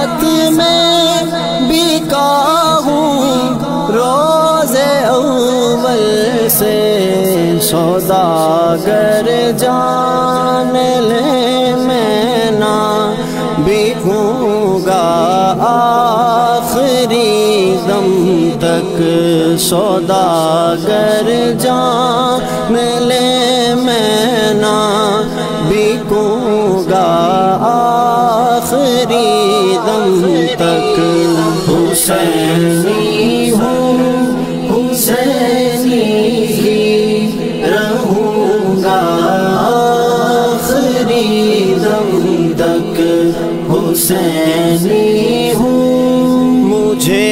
خط میں بکا ہوں روز اول سے، سوداگر جان لے میں نہ بکوں گا آخری دم تک، سوداگر جان لے میں نہ بکوں گا آخری دم تک۔ حسینی ہوں حسینی ہی رہوں گا آخری دم تک، حسینی ہوں۔ مجھے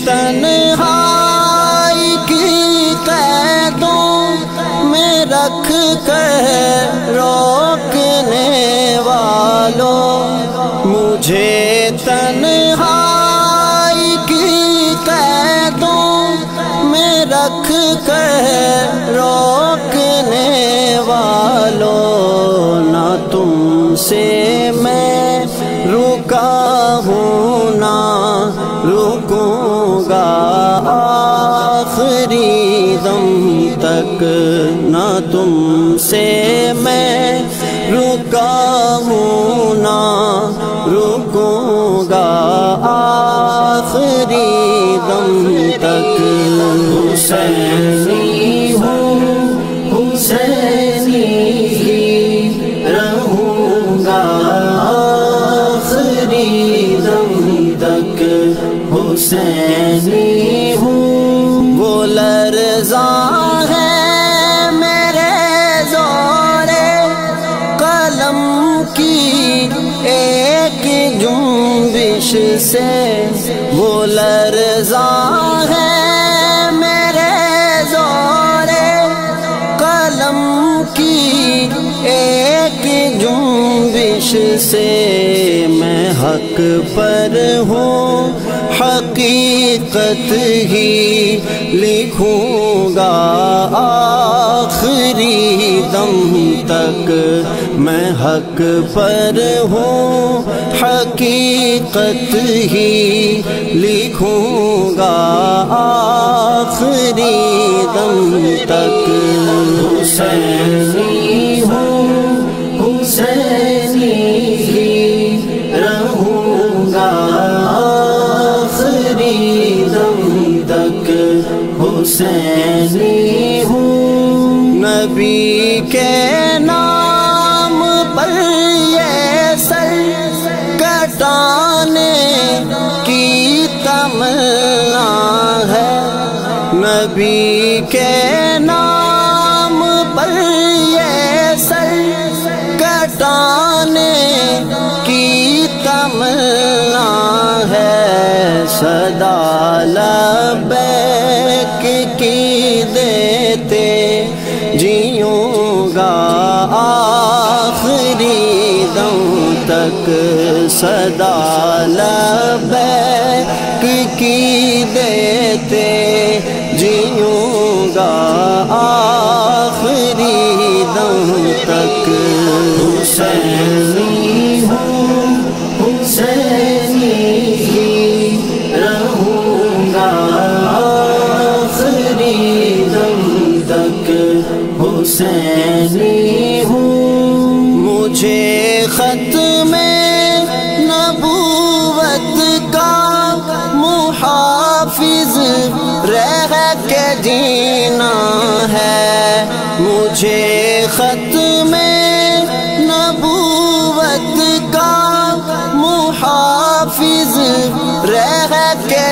تنہائی کی قیدوں میں رکھ کر روکنے والوں، مجھے تنہائی کی قیدوں میں رکھ کر روکنے والوں، نہ تم سے میں رکا ہوں نہ رکوں گا آخری دم تک، نہ تم سے میں رکا ہوں نہ رکوں گا آخری دم تک۔ حسینی ہوں حسینی ہی رہوں گا آخری دم تک، حسینی ہوں۔ وہ لرزاں ہے میرے زور قلم کی ایک جنبش سے، وہ لرزاں ہے میرے زور قلم کی ایک جنبش سے، میں حق پر ہوں حقیقت ہی لکھوں گا آخری دم تک، میں حق پر ہوں حقیقت ہی لکھوں گا آخری دم تک۔ حسینی ہوں حسینی ہی رہوں گا آخری دم تک، حسینی ہوں۔ نبی کے نام پر یہ سر کٹانے کی تمنا ہے، نبی کے نام پر یہ سر کٹانے کی تمنا ہے، صدا لبیک کی دیتے جیوں گا آخری دم تک، صدا لبیک کی دیتے جیوں گا آخری دم تک۔ حسینی ہوں حسینی ہی رہوں گا آخری دم تک، حسینی ہوں۔ مجھے ختم نبوت کا محافظ رہ کے جینا ہے، مجھے ختم نبوت کا محافظ رہ کے